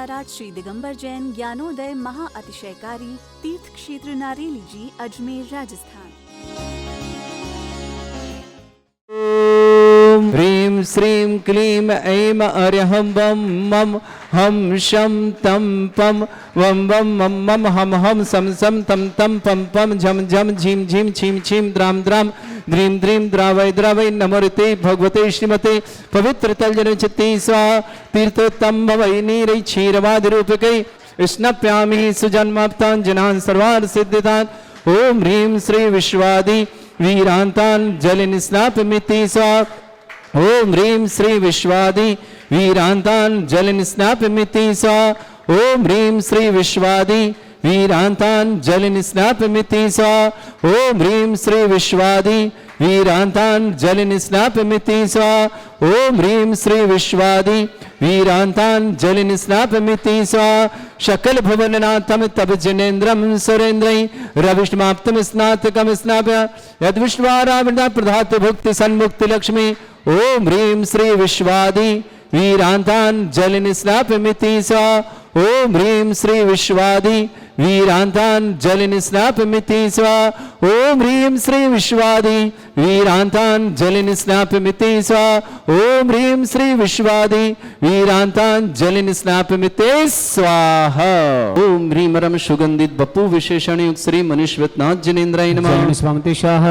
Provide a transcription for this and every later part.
महाराज श्री दिगंबर जैन ज्ञानोदय महा अतिशयकारी तीर्थ क्षेत्र नारेली जी, अजमेर, राजस्थान। ह्रीं श्रीं क्लीं ऐं अर्यं वं मं हम शं तं पं वं वं मं मं हम हम सं सं तं तं पं पं झं झं झीं झीं छीं छीं द्रां द्रां द्रीं द्रीं द्रावय द्रावय नमोते भगवते श्रीमते पवित्र तलजन चित्ते स्वाहा। तीर्थोत्तम भवै नीरै क्षीरवाद रूपकै स्नप्यामि सुजन्माप्तान् जनान् सर्वान् सिद्धितान्। ओम ह्रीं श्री विश्वादि वीरान्तान् जलिन स्नापमिति स्वाहा। ओम ह्रीं श्री विश्वादि वीरान्तान् जलिन स्नापमिति स्वाहा। ओम ह्रीं श्री विश्वादि वीरान्तान् जलिन स्नापमिति स्वाहा। ओम ह्रीं श्री विश्वादि वीरान्तान् जलिन स्नापमिति स्वाहा। ओम ह्रीं श्री विश्वादि वीरान्तान् जलिन स्नापमिति स्वाहा। शकल भुवननाथं तब जनेन्द्रं सुरेन्द्रै रविष्माप्तम स्नातकम स्नाप्य यद्विश्वारावृता प्रधातु भुक्ति सन्मुक्ति लक्ष्मी। ओम ह्रीं श्री विश्वादि वीरान्तान् जलिन स्नापमिति स्वाहा। ओम ह्रीं श्री विश्वादि वीरान्तान् जलिन स्नापमिति स्वाहा। ओम ह्रीं श्री विश्वादि वीरान्तान् जलिन स्नापमिति स्वाहा। ओम ह्रीं श्री विश्वादि वीरान्तान् जलिन स्नापमिति स्वाहा। ओम ह्रीं रम सुगंधित बपु विशेषण युक्त श्री मनीश्वरनाथ जनेन्द्राय नमः। स्वामी शाह।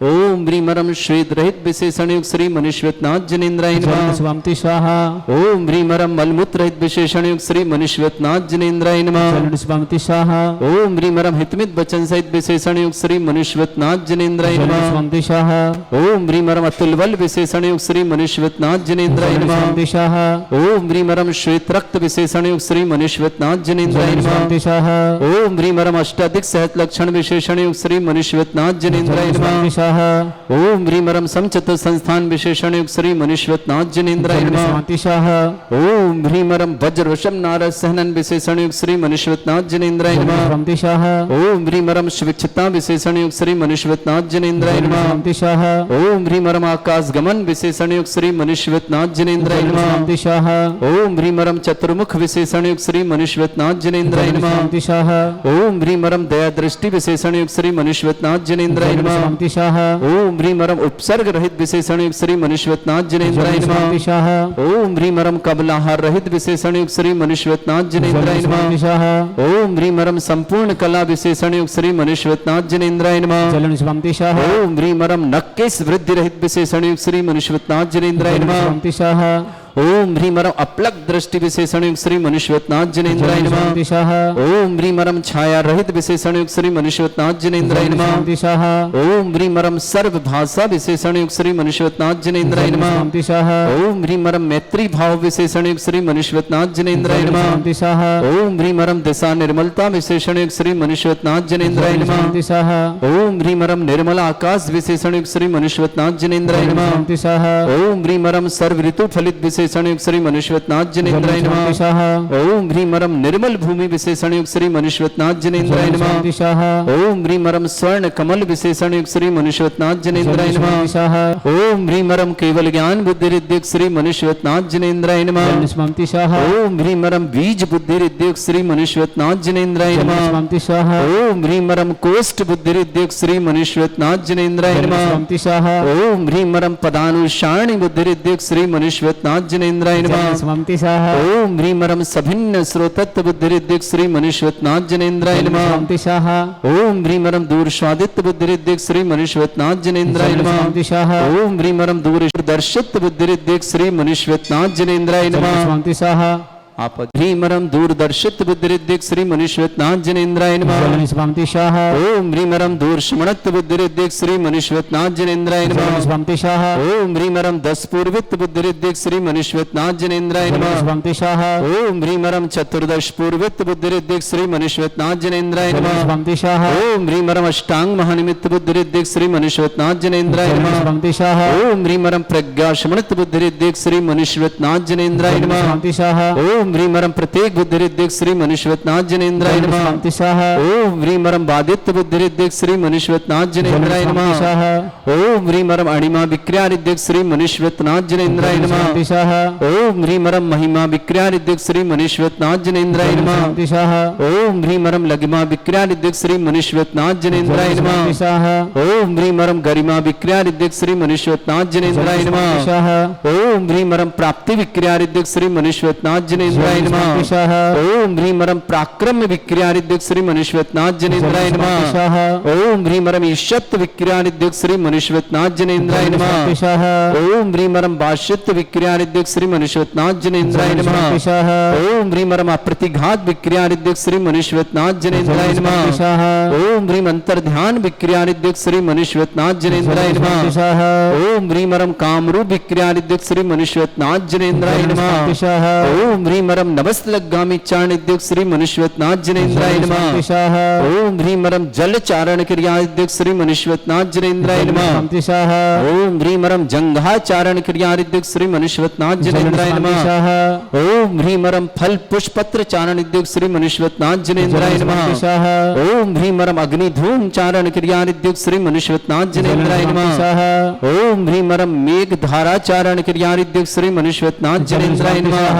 ओम ह्रीं रम श्वेत रहित विशेषण युक्त श्री मनीश्वरनाथ जनेन्द्राय नमः। स्वामी स्वाहा। ओम ह्रीं रम मलमूत्र रहित विशेषण युक्त श्री मनीश्वरनाथ जनेन्द्राय नमः। स्वामी स्वाहा। ओम ह्रीं रम हितमित वचन सहित विशेषण युक्त श्री मनीश्वरनाथ जनेन्द्राय नमः। स्वामी स्वाहा। ओम ह्रीं रम अतुल बल विशेषण युक्त श्री मनीश्वरनाथ जनेन्द्राय नमः। स्वामी स्वाहा। ओम ह्रीं रम श्वेत रक्त विशेषण युक्त श्री मनीश्वरनाथ जनेन्द्राय नमः। स्वामी स्वाहा। ओम ह्रीं रम अष्टाधिक सहत लक्षण विशेषण युक्त श्री मनीश्वरनाथ जनेन्द्राय नमः। ओम ह्रीं रम समचतुर संस्थान विशेषण युक्त श्री मनीश्वरनाथ जनेन्द्राय नमः। स्वामी स्वाहा। ओम ह्रीं रम वज्र वशम नारद सहनन विशेषण युक्त श्री मनीश्वरनाथ जनेन्द्राय नमः। स्वामी स्वाहा। ओम ह्रीं रम शिक्षिता विशेषण युक्त श्री मनीश्वरनाथ जनेन्द्राय नमः। स्वामी स्वाहा। ओम ह्रीं रम आकाश गमन विशेषण युक्त श्री मनीश्वरनाथ जनेन्द्राय नमः। स्वामी स्वाहा। ओम ह्रीं रम चतुर्मुख विशेषण युक्त श्री मनीश्वरनाथ जनेन्द्राय नमः। स्वामी स्वाहा। ओम ह्रीं रम दया दृष्टि विशेषण युक्त श्री मनीश्वरनाथ जनेन्द्राय नमः। स्वामी स्वाहा। ओम ह्रीं रम उपसर्ग रहित विशेषण युक्त श्री मनीश्वरनाथ जनेन्द्राय नमः। स्वामी स्वाहा। ओम ह्रीं रम कबलाहार रहित विशेषण युक्त श्री मनीश्वरनाथ जनेन्द्राय स्वामी नमः। स्वाहा। ओम ह्रीं रम संपूर्ण कला विशेषण युक्त श्री मनीश्वरनाथ जनेन्द्राय नमः। स्वामी स्वाहा। ओम ह्रीं रम नक्केश वृद्धि रहित विशेषण युक्त श्री मनीश्वरनाथ जनेन्द्राय नमः। स्वामी स्वाहा। ओम ह्रीं रम अपलक दृष्टि विशेषण युक्त श्री मनीश्वरनाथ जनेन्द्राय नमः। स्वामी स्वाहा। ओम ह्रीं रम छाया रहित विशेषण युक्त श्री मनीश्वरनाथ जनेन्द्राय नमः। स्वामी स्वाहा। ओम ह्रीं रम सर्व भाषा विशेषण युक्त श्री मनीश्वरनाथ जनेन्द्राय नमः। स्वामी स्वाहा। ओम ह्रीं रम मैत्री भाव विशेषण युक्त श्री मनीश्वरनाथ जनेन्द्राय नमः। स्वामी स्वाहा। ओम ह्रीं रम दिशा निर्मलता विशेषण युक्त श्री मनीश्वरनाथ जनेन्द्राय नमः। स्वामी स्वाहा। ओम ह्रीं रम निर्मल आकाश विशेषण युक्त श्री मनीश्वरनाथ जनेन्द्राय नमः। स्वामी स्वाहा। ओम ह्रीं रम सर्व ऋतु फलित विशेषण युक्त श्री मनीश्वरनाथ जनेन्द्राय नमः। स्वामी स्वाहा। ओम ह्रीं रम निर्मल भूमि विशेषण युक्त श्री मनीश्वरनाथ जनेन्द्राय नमः। स्वामी स्वाहा। ओम ह्रीं रम स्वर्ण कमल विशेषण युक्त श्री मनीश्वरनाथ जनेन्द्राय नमः। स्वामी स्वाहा। ओम ह्रीं रम केवल ज्ञान बुद्धि रिद्युक्त श्री मनीश्वरनाथ जनेन्द्राय नमः। स्वामी स्वाहा। ओम ह्रीं रम बीज बुद्धि रिद्युक्त श्री मनीश्वरनाथ जनेन्द्राय नमः। स्वामी स्वाहा। ओम ह्रीं रम कोष्ठ बुद्धि रिद्युक्त श्री मनीश्वरनाथ जनेन्द्राय नमः। स्वामी स्वाहा। ओम ह्रीं रम पदानुसारिणी बुद्धि रिद्युक्त श्री मनीश्वरनाथ जनेन्द्राय नमः। स्वामी स्वाहा। ओम ह्रीं रम सभिन्न स्रोतत्व बुद्धि रिद्युक्त श्री मनीश्वरनाथ जनेन्द्राय नमः। स्वामी स्वाहा। ओम ह्रीं रम दूर स्वादित्य बुद्धि रिद्युक्त श्री मनीश्वरनाथ जनेन्द्राय नमः। स्वामी स्वाहा। ओम ह्रीं रम दूर दर्शित बुद्धि रिद्युक्त श्री मनीश्वरनाथ जनेन्द्राय नमः। स्वामी स्वाहा। आप ह्रीं रम दूरदर्शित बुद्धि रिद्युक्त श्री मनीश्वरनाथ जनेन्द्राय नमः। स्वामी स्वाहा। ओम ह्रीं रम दूर स्मृत बुद्धि रिद्युक्त श्री मनीश्वरनाथ जनेन्द्राय नमः। स्वामी स्वाहा। ओम ह्रीं रम दस पूर्वित बुद्धि रिद्युक्त श्री मनीश्वरनाथ जनेन्द्राय नमः। स्वामी स्वाहा। ओम ह्रीं रम चतुर्दश पूर्वित बुद्धि रिद्युक्त श्री मनीश्वरनाथ जनेन्द्राय नमः। स्वामी स्वाहा। ओम ह्रीं रम अष्टांग महानिमित्त बुद्धि रिद्युक्त श्री मनीश्वरनाथ जनेन्द्राय नमः। स्वामी स्वाहा। ओम ह्रीं रम प्रज्ञा स्मृत बुद्धि रिद्युक्त श्री मनीश्वरनाथ जनेन्द्राय नमः। स्वामी स्वाहा। ओम ओम ह्रीमरम प्रत्येक बुद्धिरिद्धिक श्री मनुष्यवतनाथ जनेन्द्राय नमः। शांति स्वाहा। ओम ह्रीमरम बादित्य बुद्धिरिद्धिक श्री मनुष्यवतनाथ जनेन्द्राय नमः। स्वाहा। ओम ह्रीमरम अणिमा विक्रियारिद्धिक श्री मनुष्यवतनाथ जनेन्द्राय नमः। शांति स्वाहा। ओम ह्रीमरम महिमा विक्रियारिद्धिक श्री मनुष्यवतनाथ जनेन्द्राय नमः। शांति स्वाहा। ओम ह्रीमरम लघिमा विक्रियारिद्धिक श्री मनुष्यवतनाथ जनेन्द्राय नमः। शांति स्वाहा। ओम ह्रीमरम गरिमा विक्रियारिद्धिक श्री मनुष्यवतनाथ जनेन्द्राय नमः। स्वाहा। ओम ह्रीमरम प्राप्ति विक्रियारिद्धिक श्री मनुष्यवतनाथ जनेन्द्राय नमः। स्वाहा। ओम ह्रीमरम पराक्रम विक्रियारिद्धिक श्री मनुष्यवतनाथ जनेन्द्राय नमः। स्वाहा। ओम ह्रीमरम ईशत्व विक्रियारिद्धिक श्री मनुष्यवतनाथ जनेन्द्राय नमः। स्वाहा। ओम ह्रीमरम भाष्यत्व विक्रियारिद्धिक श्री मनुष्यवतनाथ जनेन्द्राय नमः। स्वाहा। ओम ह्रीमरम अप्रतिघात विक्रियारिद्धिक श्री मनुष्यवतनाथ जनेन्द्राय नमः। स्वाहा। ओम ह्रीम अंतर्ध्यान विक्रियारिद्धिक श्री मनुष्यवतनाथ जनेन्द्राय नमः। स्वाहा। ओम ह्रीमरम कामरूप विक्रियारिद्धिक श्री मनुष्यवतनाथ जनेन्द्राय नमः। स्वाहा। ओम ह्रीमरम नमस्तलगामी चारणिद्युक्त श्री मनुष्यवतनाथ जनेन्द्राय नमः। स्वाहा। ओम ह्रीमरम जल चारण क्रियादिद्युक्त श्री मनुष्यवतनाथ जनेन्द्राय नमः। स्वाहा। ओम ह्रीमरम जंघा चारण क्रियादिद्युक्त श्री मनुष्यवतनाथ जनेन्द्राय नमः। स्वाहा। ओम ह्रीमरम फल पुष्पत्र चारण इद्युक्त श्री मनुष्यवतनाथ जनेन्द्राय नमः। स्वाहा। ओम ह्रीमरम अग्नि धूम चारण क्रियादिद्युक्त श्री मनुष्यवतनाथ जनेन्द्राय नमः। स्वाहा। ओम ह्रीमरम मेघ धारा चारण क्रियादिद्युक्त श्री मनुष्यवतनाथ जनेन्द्राय नमः।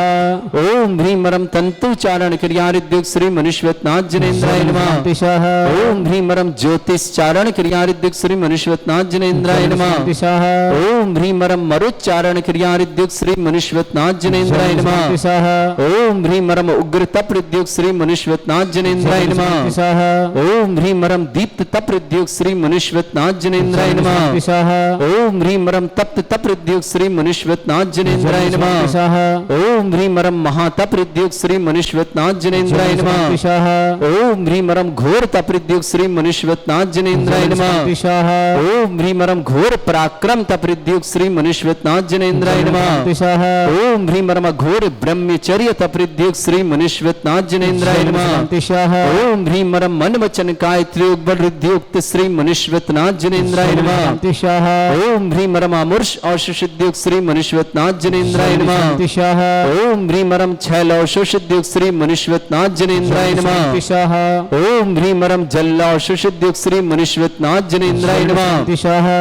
ओम ह्रीमरम तंतु चारण क्रियादिद्युक्त श्री मनुष्यवतनाथ जनेन्द्राय नमः। स्वाहा। ओम ह्रीमरम ज्योतिष चारण क्रियादिद्युक्त श्री मनुष्यवतनाथ जनेन्द्राय नमः। स्वाहा। ओम ह्रीमरम मरुच्चारण क्रियादिद्युक्त श्री मनुष्यवतनाथ जनेन्द्राय नमः। स्वाहा। ओम ह्रीमरम उग्र तप्रद्युक्त श्री मनुष्यवतनाथ जनेन्द्राय नमः। स्वाहा। ओम ह्रीमरम दीप्त तप्रद्युक्त श्री मनुष्यवतनाथ जनेन्द्राय नमः। स्वाहा। ओम ह्रीमरम तप्त तप्रद्युक्त श्री मनुष्यवतनाथ जनेन्द्राय नमः। स्वाहा। ओम ह्रीमरम महातप्रद्युक्त श्री मनुष्यवतनाथ जनेन्द्राय नमः। स्वाहा। ओम ह्रीमरम घोर तप्रद्युक्त श्री मनुष्यवतनाथ जनेन्द्राय नमः। स्वाहा। ओम ह्रीमरम घोर पराक्रम तप्रद्युक्त श्री मनुष्यवतनाथ जनेन्द्राय नमः। स्वाहा। ओम ह्रीमरम घोर ब्रह्मचर्य तप्रद्युक्त श्री मनुष्यवतनाथ जनेन्द्राय नमः। स्वाहा। ओम ह्रीमरम मन वचन काय त्रियोग बलरुद्युक्त श्री मनुष्यवतनाथ जनेन्द्राय नमः। स्वाहा। ओम ह्रीमरम अमूर्ष औषुषिद्युक्त श्री मनुष्यवतनाथ जनेन्द्राय नमः। स्वाहा। ओम ह्रीमरम छैल औषुषिद्युक्त श्री मनुष्यवतनाथ जनेन्द्राय नमः। स्वाहा। ओम ह्रीमरम जल औषुषिद्युक्त श्री मनुष्यवतनाथ जनेन्द्राय नमः। स्वाहा।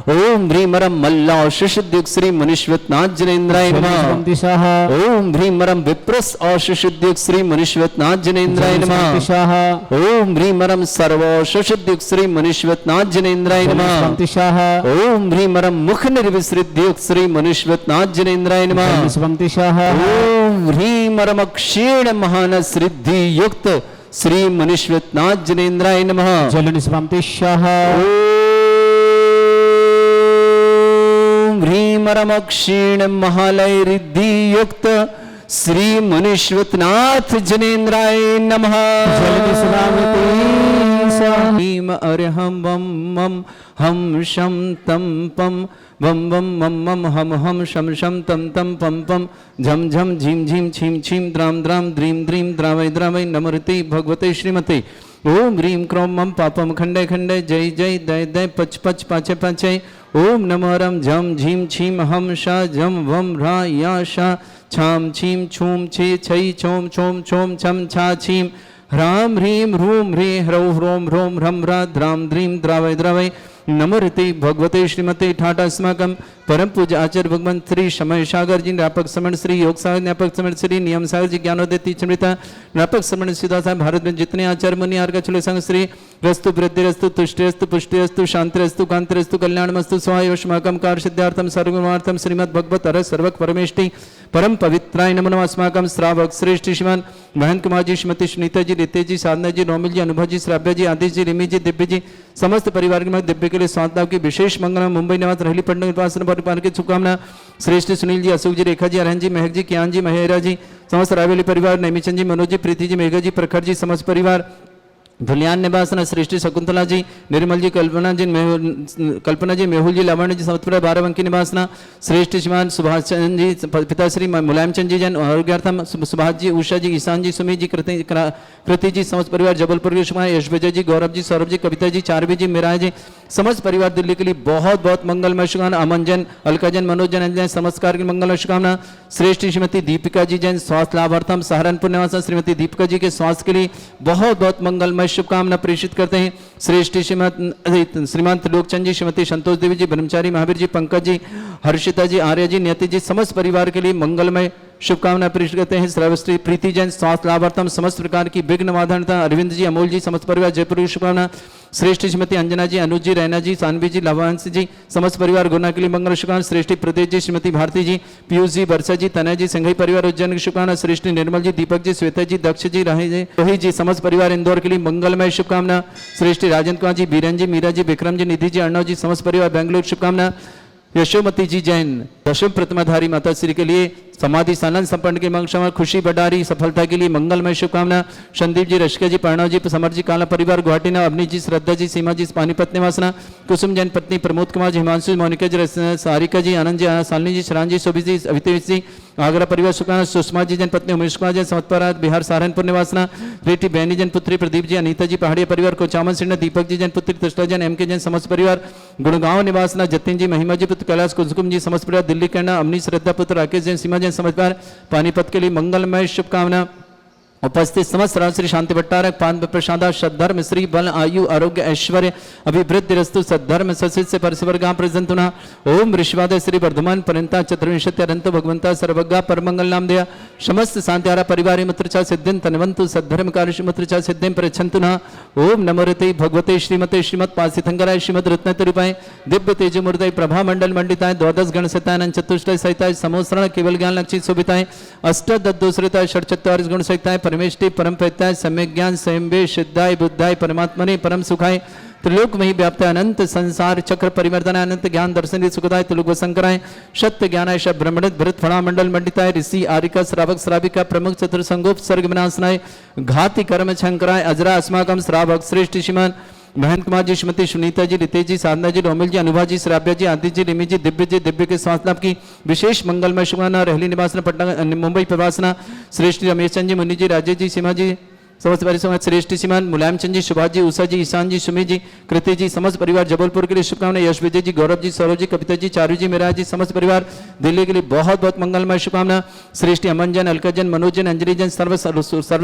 ओम ह्रीमरम मल्ल औषुषिद्युक्त श्री मनुष्यवतनाथ जनेन्द्राय नमः। स्वाहा। ओम ह्रीमरम विप्रस औषुषिद्युक्त श्री मनुष्यवतनाथ जनेन्द्राय नमः। स्वाहा। ओम ह्रीमरम सर्व औषुषिद्युक्त श्री मनुष्यवतनाथ जनेन्द्राय नमः। स्वाहा। ओम ह्रीमरम मुख निर्विसृद्युक्त श्री मनुष्यवतनाथ जनेन्द्राय नमः। स्वाहा। ओम ह्रीमरम क्षीण महानस रिद्धि युक्त श्री मनुष्यवतनाथ जनेन्द्राय नमः। जलन स्वाहा। ओम ह्रीमरम क्षीण महालय रिद्धि युक्त श्री मनुष्यवतनाथ जनेन्द्राय नमः। ह्रीम अर्हं वम मम हम शम तम पम वम वम मम मम हम हम शम शम तम तम पम पम झम झम झीम झीम छीम छीम द्राम द्राम द्रीम द्रीम द्रावय द्रावय नमृते भगवते श्रीमते। ओम ह्रीम क्रोम मम पापम खंडे खंडे जय जय दय दय पच पच पाचे पाचे। ओम नमो रम झम झीम छीम हम शा झम वम रा या शा छाम छीम छूम छे छई छोम छोम छोम छम छा छीम ह्राम ह्रीम ह्रूम ह्रे ह्रौ ह्रोम ह्रोम ह्रम ह्रा द्राम द्रीम द्रावय द्रावय नमोरते भगवते श्रीमते ठाट अस्माकम परम पूज्य आचार्य भगवान श्री समय सागर जी व्यापक समण श्री योग सागर व्यापक समण श्री नियम सागर जी ज्ञानोदय तीर्थमृता व्यापक समण सीधा साहब भारत में जितने आचार्य मुनि आर्ग चले संग श्री रस्तु वृद्धिरस्तु तुष्टिरस्तु पुष्टिरस्तु शांतिरस्तु कांतिरस्तु कल्याणमस्तु स्वायुष्माकम कार सिद्धार्थम सर्वमार्थम श्रीमद् भगवत अर सर्वक परमेष्टि परम पवित्राय नमो नमः। अस्माकम श्रावक श्रेष्ठ श्रीमान महंत कुमार जी श्रीमती सुनीता जी रितेश जी साधना जी नौमिल जी अनुभव जी श्राव्य जी आदिश जी रिमी जी दिव्य जी समस्त परिवार के दिव्य के लिए स्वास्थ्य की विशेष मंगल मुंबई निवास रहली पटना परिवार की शुभकामना श्रेष्ठ सुनील जी अशोक जी रेखा जी अरहन जी महक जी कियान जी महेरा जी समस्त रायवेली परिवार नैमीचंद जी मनोज जी प्रीति जी मेघा जी प्रखर जी समस्त परिवार धुलियान निवासना सृष्टि शकुंतला जी निर्मल जी कल्पना जी मेहुल जी लावण्य जी समस्तपुरा बाराबंकी निवासना श्रेष्ठ श्रीमान सुभाष चंद जी पिताश्री मुलायम चंद जी जन हरग्यार्थम सुभाष जी उषा जी ईशान जी सुमित जी कृति जी समस्त परिवार जबलपुर के शुभा यश विजय जी गौरव जी सौरभ जी कविता जी चारवी जी मेरा जी समस्त परिवार दिल्ली के लिए बहुत बहुत मंगलमय शुभकामना। अमन जन अलका जन मनोज जन अंजन समस्त कार्य की मंगलमय शुभकामना। श्रेष्ठ श्रीमती दीपिका जी जैन स्वास्थ्य लाभार्थम सहारनपुर निवासी श्रीमती दीपिका जी के स्वास्थ्य के लिए बहुत बहुत मंगलमय शुभकामना प्रेषित करते हैं। श्रेष्ठ श्रीमान त्रिलोकचंद जी, श्रीमती संतोष देवी जी, ब्रह्मचारी महावीर जी, पंकज जी, हर्षिता जी, आर्य जी, नियति जी, समस्त परिवार के लिए मंगलमय शुभकामना प्रेषित करते हैं। श्रेष्ठी प्रीति जैन स्वास्थ्य लाभार्थम समस्त प्रकार की विघ्न वाधनता अरविंद जी, अमोल जी, समस्त परिवार जयपुर की शुभकामना। श्रेष्ठ श्रीमती अंजना जी, अनुज जी, रैना जी, सानवी जी, लवांश जी, समस्त परिवार गुना के लिए मंगल शुभकामना। श्रेष्ठी प्रदेश जी, श्रीमती भारती जी, पीयूष जी, वर्षा जी, तनय जी, संघई परिवार उज्जैन की शुभकामना। श्रेष्ठी निर्मल जी, दीपक जी, श्वेता जी, दक्ष जी, रोहित जी, समस्त परिवार इंदौर के लिए मंगलमय शुभकामना। श्रेष्ठी राजेंद्र कुमार जी, बीरन जी, मीरा जी, विक्रम जी, निधि जी, अर्णव जी, समस्त परिवार बेंगलुरु शुभकामना। यशोमती जी जैन दशम प्रतिमाधारी माता श्री के लिए समाधि सानंद संपन्न की मंगल खुशी बढ़ारी सफलता के लिए मंगलमय शुभकामना। संदीप जी, रशिका जी, प्रणव जी, समर जी, काला परिवार गुवाहाटी ना, अवनी जी, श्रद्धा जी, सीमा जी, पानीपत निवासना, कुसुम जैन पत्नी, प्रमोद कुमार जी, हिमांशु, मोनिका जी, सारिका जी, आनंद जी, सालनी जी, शरण जी, शोभी जी, अभितेश जी, आगरा परिवार शुभकामना। सुषमा जी जैन पत्नी, उमेश कुमार जैन समतपुरा बिहार सहारनपुर निवासना, बेटी बैनी जैन पुत्री, प्रदीप जी, अनीता जी, पहाड़िया परिवार कोचामन सिन्हा, दीपक जी जैन पुत्री, तृष्टा जैन, एम के जैन समस्त परिवार गुड़गांव निवासना, जतिन जी, महिमा जी पुत्र कैलाश, कुसुम जी, समस्त परिवार दिल्ली कहना, अमनी, श्रद्धा पुत्र राकेश जैन, सीमा जैन समस्त परिवार पानीपत के लिए मंगलमय शुभकामना। उपस्थित समस्त राम श्री शांति भट्टारक पान प्रसादा सद्धर्म श्री बल आयु आरोग्य ऐश्वर्य अभिवृद्धि रस्तु सद्धर्म ससित से परस्पर गां प्रजंतुना ओम ऋषवादय श्री वर्धमान परंता चतुर्विंशति अनंत भगवंता सर्वज्ञा परमंगल नाम दया समस्त शांत्यारा परिवार मुत्रचा सिद्धिं तनवंतु सद्धर्म कार्य मुत्रचा सिद्धिं प्रच्छन्तुना ओम नमोरते भगवते श्रीमते श्रीमद पासिथंगराय श्रीमद रत्नतरूपाय दिव्य तेजमूर्तय प्रभा मंडल मंडिताय द्वादश गण सतानंद चतुष्टय सहिताय समोसरण केवल ज्ञान लक्षित शोभिताय अष्टदोषरिताय षट्चत्वारिश गुण सहिताय परमेष्टि परम प्रत्याय सम्यक ज्ञान स्वयंवे सिद्धाय बुद्धाय परमात्मने परम सुखाय त्रिलोक में ही व्याप्त अनंत संसार चक्र परिवर्तन अनंत ज्ञान दर्शन सुखदाय त्रिलोक शंकराय सत्य ज्ञानाय शब ब्रह्मणित भरत फणा मंडल मंडिताय ऋषि आरिका श्रावक श्राविका प्रमुख चतुर्संगोप सर्ग विनाशनाय घाति कर्म शंकराय अजरा अस्माकम श्रावक श्रेष्ठ श्रीमान महेंद्र कुमार जी, श्रीमती सुनीता जी, रितेश जी, साधना जी, रोमिल जी, अनुभा जी, श्राव्या जी, आदित्य जी, रिमी जी, दिव्य के स्वास्थ्य लाभ की विशेष मंगलमय शुभकामना। रहली निवासना पटना मुंबई प्रवासना श्रेष्ठ रमेश चंद जी, मुन्नी जी, राजेश जी, सीमा जी, समस्त परिवार श्रेष्ठ श्रीमान मुलायम चंद जी, सुभाष जी, उषा जी, ईशान जी, सुमित जी, कृति जी, समस्त परिवार जबलपुर के लिए शुभकामना। यश विजय जी, गौरव जी, सौरभ जी, कविता जी, चारू जी, मेरा जी, समस्त परिवार दिल्ली के लिए बहुत बहुत मंगलमय शुभकामना। श्रेष्ठ अमन जैन, अलका जैन, मनोज जैन, अंजलि जैन, सर्व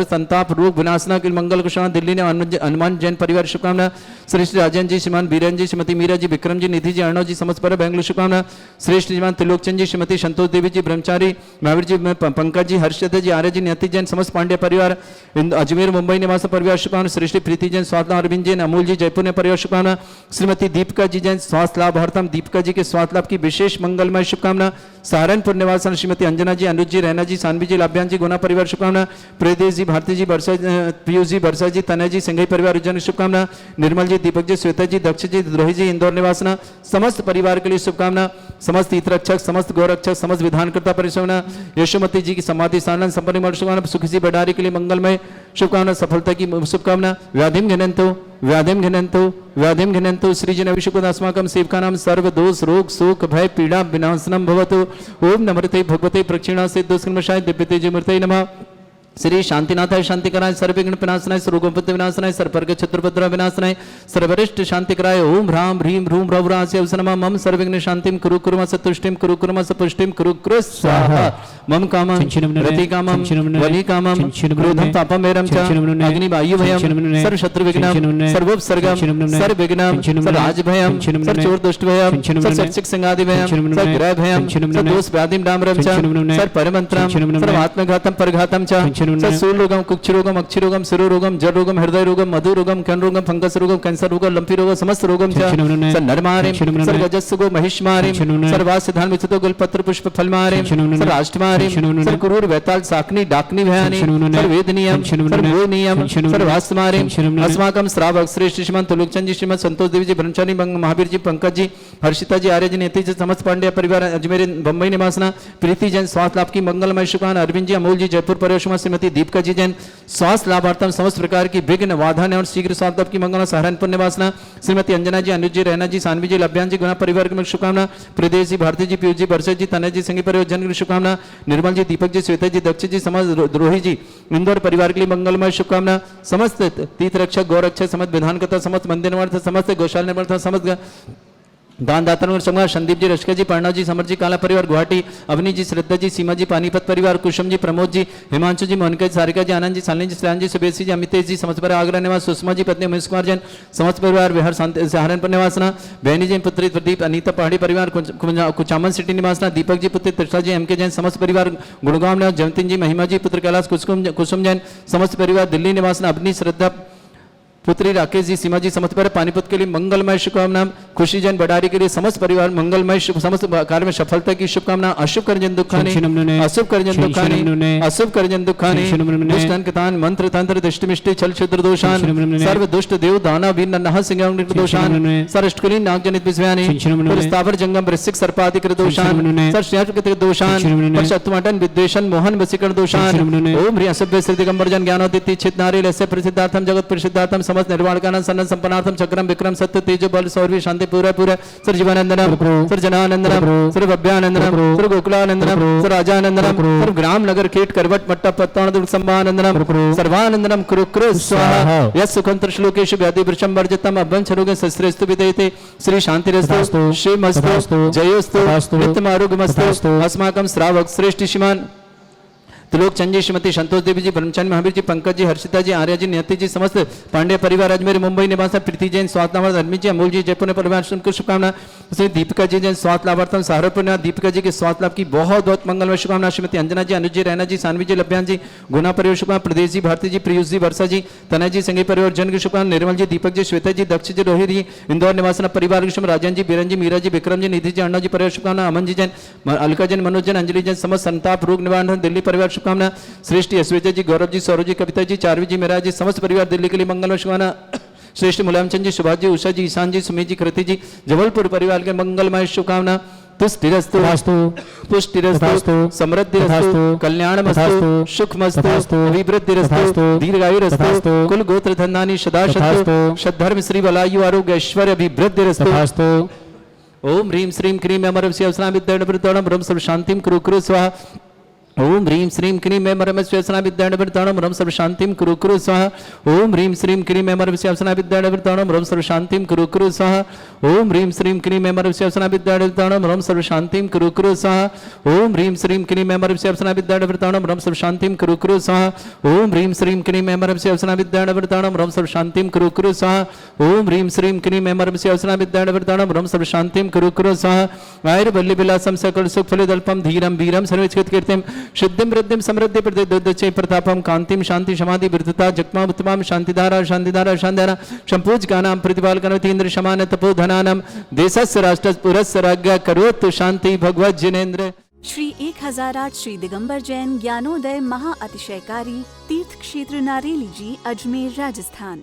संताप रोग विनाशना के मंगल कुशल दिल्ली ने हनुमान जैन परिवार शुभकामना। श्रेष्ठ राजन जी, श्रीमान बीरन जी, श्रीमती मीरा जी, विक्रम जी, निधि जी, अर्णव जी, समस्त परिवार बेंगलुरु शुभकामना। श्रेष्ठ श्रीमान त्रिलोकचंद जी, श्रीमती संतोष देवी जी, ब्रह्मचारी महावीर जी, पंकज जी, हर्षद जी, आर्य जी, नियति जैन, समस्त पांड्या परिवार अजमेर मुंबई निवास परिवार शुभकामना। श्रेष्ठी प्रीति जैन स्वास्थ्य अरविंद जैन, अमूल जी, जयपुर ने परिवार शुभकामना। श्रीमती दीपिका जी जैन स्वास्थ्य लाभ हरतम दीपिका जी के स्वास्थ्य लाभ की विशेष मंगलमय शुभकामना। सहारनपुर निवासन श्रीमती अंजना जी, अनुज जी, रैना जी, सानवी जी, लाभ्यान जी, गुना परिवार शुभकामना। प्रदेश जी, भारती जी, वर्षा पीयूष जी, वर्षा जी, तनय जी, संघई परिवार उज्जैन शुभकामना। निर्मल जी, दीपक जी, श्वेता जी, दक्ष जी, द्रोही जी, इंदौर निवासना, समस्त परिवार के लिए शुभकामना। समस्त हितरक्षक, समस्त गौरक्षक, समस्त विधानकर्ता परिश्रमना। यशोमती जी की समाधि सानंद संपन्न शुभकामना। सुखी जी भंडारी के लिए मंगलमय शुभकामना, सफलता की शुभकामना। व्याधिम घनंतो श्रीजन अभिषेक अस्माकं सेवकानां सर्व दोष रोग शोक भय पीड़ा विनाशनम भवतु। ओम नमस्ते भगवते प्रक्षिणा से दोषकर्मशाय दिव्य तेजमूर्तये नमः। श्री शांतिनाथाय शांतिकराय सर्वविघ्न विनाशनाय सर्वगोपति विनाशनाय सर्वपर्ग छत्रपत्र विनाशनाय सर्वरिष्ट शांतिकराय ओम ह्रां ह्रीं ह्रूं रौरास्य अवसनमा मम सर्वविघ्न शांतिं कुरु कुर्म सतुष्टिं कुरु कुर्म सपुष्टिं कुरु कुरु स्वाहा। मम कामं रति कामं वली कामं क्रोधं पापं मेरं च अग्नि वायु भयं सर्व शत्रु विघ्नं सर्वोपसर्गं सर्वविघ्नं सर्वराज भयं सर्वचोर दुष्ट भयं सर्वशिक्षक संगादि भयं सर्वग्रह भयं सर्वदोष व्याधिं डामरं च सर्वपरमंत्रं सर्वात्मघातं परघातं च सूलरोगम कुक्षरोगम अक्षरोगम शिरोरोगम जड़ रोगम हृदय रोगम मधु रोगम कण रोगम फंगस रोगम कैंसर रोगम लंपी रोगम समस्त रोगम नरमारे सर्वजस्सुगो महिष्मारे सर्वास्य धान विचितो गुलपत्र पुष्प फलमारे सर्वाष्टमारे सर्वकुरूर वैताल साकनी डाकनी भयानी सर्वेदनीयम सर्वोनियम सर्वास्तमारे अस्माकं श्रावक श्रेष्ठ श्रीमान त्रिलोकचंद जी, श्रीमद संतोष देवी जी, ब्रह्मचारी महावीर जी, पंकज जी, हर्षिता जी, आर्य जी, नेति जी, समस्त पांड्या परिवार अजमेर बम्बई निवासना। प्रीति जैन स्वास्थ्य लाभ की मंगलमय शुभकामना। अरविंद जी, अमोल जी, जयपुर परिवार श्रीमती दीपिका जी जैन स्वास्थ्य लाभार्थम समस्त प्रकार की विघ्न वाधन और शीघ्र स्वास्थ्य की मंगलना। सहारनपुर निवासना श्रीमती अंजना जी, अनुज जी, रैना जी, सानवी जी, लभ्यान जी, गुना परिवार की शुभकामना। प्रदेश जी, भारती जी, पीयूष जी, वर्षा जी, तनय जी, संघी परिवार जन की शुभकामना। निर्मल जी, दीपक जी, श्वेता जी, दक्ष जी, समस्त द्रोही जी, इंदौर परिवार के लिए मंगलमय शुभकामना। समस्त तीर्थ रक्षक गौरक्षक समस्त विधानकर्ता समस्त मंदिर निर्माण समस्त गौशाला निर्माण समस्त दान दाता संघ संदीप जी, रश्का जी, प्रणव जी, समर जी, काला परिवार गुवाहाटी, अवनी जी, श्रद्धा जी, सीमा जी, पानीपत परिवार, कुशम जी, प्रमोद जी, हिमांशु जी, मोहनका जी, सारिका जी, आनंद जी, सालिनी जी, सलान जी, सुबेसी जी, अमितेश जी, समस्त परिवार आगरा निवास, सुषमा जी पत्नी महेश कुमार जैन, समस्त परिवार बिहार सहारनपुर निवासना, बहनी जी पुत्री प्रदीप, अनीता पहाड़ी परिवार, कुचामन सिटी निवासना, दीपक जी पुत्र त्रिषा जी, एम के जैन, समस्त परिवार गुड़गांव निवास, जयंतीन जी, महिमा जी पुत्र कैलाश कुसुम जैन, समस्त परिवार दिल्ली निवासना, अपनी श्रद्धा पुत्री राकेश जी, सीमा जी, समस्त परिवार पानीपत के लिए मंगलमय शुभकामना, खुशी जैन बडारी के लिए समस्त परिवार मंगलमय समस्त कार्य में सफलता की शुभकामना, अशुभ करजन दुखानी, अशुभ करजन दुखानी, अशुभ करजन दुखानी, दुष्टन कितान मंत्र तंत्र दृष्टिमिष्टि छल छिद्र दोषान, सर्व दुष्ट देव दाना वीर नह सिंह दोषान, सर अष्टकुली नाग जनित विस्व्यानि, स्थावर जंगम वृश्चिक सर्पाधिकृत दोषान, सर श्रेष्ठ दोषान, पर शत्रुमटन विद्वेषण मोहन वसीकरण दोषान, ओम ह्री असभ्य श्री दिगंबर जन ज्ञानोदिति चित नारी लस्य प्रसिद्धार्थम जगत प्रसिद्धार्थम समस्त निर्वाण कान सन्न संपन्नार्थम चक्रम विक्रम सत्य तेजो बल सौर्य शांति पूरा पूरा सर जीवानंदनम सर जनानंदनम सर भव्यानंदनम सर गोकुलानंदनम सर राजानंदनम सर ग्राम नगर कीट करवट मट्टा पत्ताण दुर्ग संभानंदनम सर्वानंदनम कुरु कुरु स्वाहा यस सुखंतर श्लोकेषु व्याधि वृषम वर्जितम अभ्यं छरोगे शस्त्रेस्तु विदयते श्री शांतिरस्तु शिवमस्तु जयोस्तु नित्यम आरोग्यमस्तु अस्माकं श्रावक श्रेष्ठ श्रीमान त्रिलोक चंद जी, श्रीमती संतोष देवी जी, ब्रह्मचंद महावीर जी, पंकज जी, हर्षिता जी, आर्या जी, नियति जी, समस्त पांडे परिवार अजमेर मुंबई निवास, प्रीति जैन स्वास्थ्य लाभार्थम, अरविंद जी, अमूल जी, जयपुर परिवार को शुभकामना, श्री दीपिका जी जैन स्वास्थ्य लाभार्थम, सहारनपुर दीपिका जी के स्वास्थ्य लाभ की बहुत बहुत मंगलमय शुभकामना, श्रीमती अंजना जी, अनुज जी, रैना जी, सानवी जी, लभ्यान जी, गुना परिवार शुभकामना, प्रदेश जी, भारती जी, प्रियुष जी, वर्षा जी, तनय जी, संगी परिवार जन की शुभकामना, निर्मल जी, दीपक जी, श्वेता जी, दक्ष जी, रोहित जी, इंदौर निवासना परिवार की राजन जी, बीरन जी, मीरा जी, विक्रम जी, निधि जी, अन्ना जी परिवार शुभकामना, अमन जी जैन, अलका जैन, मनोज जैन, अंजलि जैन, समस्त संताप रोग निवारण दिल्ली परिवार शुभकामना, श्रेष्ठ यशविजय जी, गौरव जी, सौरभ जी, कविता जी, चारवी जी, मेरा जी, समस्त परिवार दिल्ली के लिए मंगलमय शुभकामना, श्रेष्ठ मुलायम चंद जी, सुभाष जी, उषा जी, ईशान जी, सुमित जी, कृति जी, जबलपुर परिवार के मंगलमय शुभकामना, तुष्टिरस्तु पुष्टिरस्तु समृद्धिरस्तु कल्याणमस्तु सुखमस्तु अभिवृद्धिरस्तु दीर्घायुरस्तु कुल गोत्र धनानि सदा शतु सद्धर्म श्री बलायु आरोग्य ऐश्वर्य अभिवृद्धिरस्तु ओम ह्रीं श्रीं क्रीं अमरं शिवस्नां विद्याणं ब्रह्म सर्व शांतिं कुरु कुरु स्वाहा ओम ह्रीं श्रीं क्रीं मरम श्वेसना विद्याणं रम सर्व शांतिं कुरु कुरु स्वाहा ओम ह्रीं श्रीं क्रीं मरम श्वेसना विद्याणं रम सर्व शांतिं कुरु कुरु स्वाहा ओम ह्रीं श्रीं क्रीं मरम श्वेसना विद्याणं रम सर्व शांतिं कुरु कुरु स्वाहा ओम ह्रीं श्रीं क्रीं मरम श्वेसना विद्याणं रम सर्व शांतिं कुरु कुरु स्वाहा ओम ह्रीं श्रीं क्रीं मरम श्वेसना विद्याणं रम सर्व शांतिं कुरु कुरु स्वाहा ओम ह्रीं श्रीं क्रीं मरम श्वेसना विद्याणं रम सर्व शांतिं कुरु कुरु स्वाहा आयुर्बल्ली विलासम सकल सुख फलिदल्पम धीरम वीरम सर्वचित कीर्तिम शुद्धिं वृद्धिं समृद्धि प्रदे प्रतापम कांतिम शांति समाधि वृद्धता जगमा उत्तमाम शांतिधारा शांतिधारा शांतिधारा संपूज गानाम प्रतिपाल कनवतीन्द्र शमान तपोधनानम देशस्य राष्ट्र पुरस्य राज्ञा करोतु शांति भगवत जिनेन्द्र। श्री 1008 श्री दिगंबर जैन ज्ञानोदय महाअतिशयकारी तीर्थ क्षेत्र नारेली जी, अजमेर, राजस्थान।